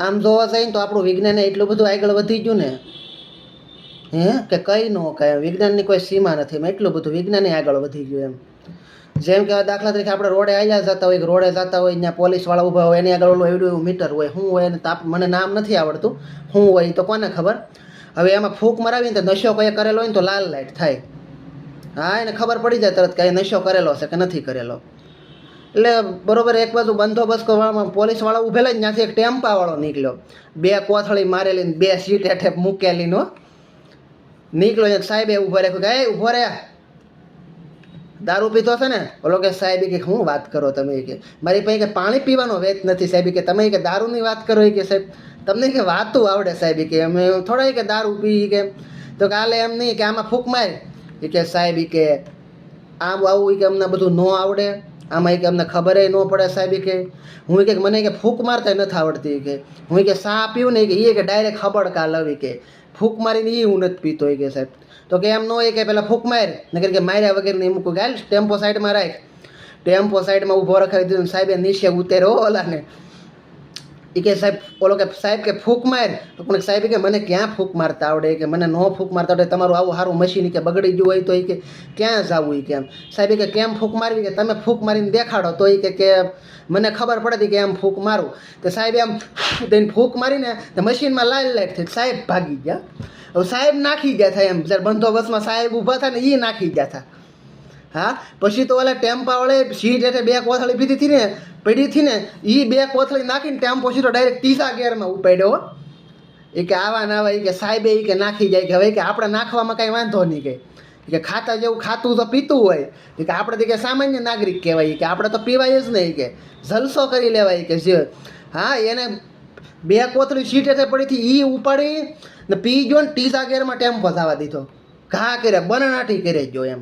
આમ જોવા જઈએ તો આપણું વિજ્ઞાન એટલું બધું આગળ વધી ગયું ને કે કંઈ ન કહે, વિજ્ઞાનની કોઈ સીમા નથી એમ, એટલું બધું વિજ્ઞાન આગળ વધી ગયું એમ. જેમ કે દાખલા તરીકે આપણે રોડે આવ્યા જતા હોય, રોડે જતા હોય ત્યાં પોલીસવાળા ઊભા હોય, એની આગળ ઓલું એવડું મીટર હોય, શું હોય એને મને નામ નથી આવડતું, શું હોય તો કોને ખબર. હવે એમાં ફૂંક મરાવીને તો નશો કોઈ કરેલો હોય ને તો લાલ લાઇટ થાય. હા, એને ખબર પડી જાય તરત કે નશો કરેલો છે કે નથી કરેલો. એટલે બરોબર એક બાજુ બંદોબસ્ત કરવામાં પોલીસવાળા ઊભેલા જ, ત્યાંથી એક ટેમ્પાવાળો નીકળ્યો, 2 કોથળી મારેલી ને 2 સીટ હેઠે મૂકેલી નો નીકળ્યો. સાહેબે ઊભો રાખ્યો કે ઊભો રે, દારૂ પીતો છે ને? ઓલો કે સાહેબ કે શું વાત કરો તમે, કે મારી પાસે કે પાણી પીવાનો વેચ નથી સાહેબ, કે તમે કે દારૂની વાત કરો કે સાહેબ તમને કે વાતું આવડે સાહેબ, કે અમે થોડા કે દારૂ પી કે. તો કે હાલે એમ નહીં કે આમાં ફૂંક માર, કે સાહેબ કે આમ આવું કે અમને બધું ન આવડે, આમાં કે અમને ખબર ન પડે સાહેબ, કે હું કે મને કે ફૂંક મારતા નથી આવડતી, કે હું કે સા પીવું ને કે એ કે ડાયરેક્ટ ખબડકા લવી, કે ફૂંક મારીને એ હું નથી પીતો કે સાહેબ. તો કે એમ ન હોય કે પેલા ફૂંક માર, નકર કે માર્યા વગેરે મૂકું ગાલ ટેમ્પો સાઈડમાં રાખ. ટેમ્પો સાઈડમાં ઊભો રખાવી દીધું. સાહેબે નીચે ઉતર્યો ઓલાને, એ કે સાહેબ ઓલો કે સાહેબ કે ફૂંક માર. તો પણ સાહેબ કે મને ક્યાં ફૂંક મારતા આવડે, કે મને ન ફૂંક મારતા આવડે, તમારું આવું સારું મશીન કે બગડી ગયું હોય તો એ કે ક્યાં જવું એ કે એમ. સાહેબ કે કેમ ફૂંક મારવી, કે તમે ફૂંક મારીને દેખાડો તો એ કે મને ખબર પડે કે એમ ફૂંક મારું. તો સાહેબ એમ તેને ફૂંક મારીને તો મશીનમાં લાલ લાઈટ થઈ, સાહેબ ભાગી ગયા. હવે સાહેબ નાખી ગયા થાય એમ, જ્યારે બંદોબસ્તમાં સાહેબ ઊભા થાય ને એ નાખી ગયા હતા. હા, પછી તો ઓલા ટેમ્પાવાળે સીટ હેઠે 2 કોથળી પીધી હતી ને પડી હતી ને, એ 2 કોથળી નાખીને ટેમ્પો સીધો ડાયરેક્ટ 3જા ગેરમાં ઉપાડ્યો. એ કે આવા ના આવા, એ કે સાહેબે એ કે નાખી જાય, કે હવે કે આપણે નાખવામાં કાંઈ વાંધો નહીં, કે ખાતા જેવું ખાતું તો પીતું હોય, કે આપણે કે સામાન્ય નાગરિક કહેવાય, કે આપણે તો પીવાય જ નહીં, કે જલસો કરી લેવાય, કે જે હા એને 2 કોથળી સીટ હેઠે પડી હતી એ ઉપાડી ને પી ગયો ને 3જા ગેરમાં ટેમ્પો જવા દીધો, ઘા કરે બનાનાટી કરે જો એમ.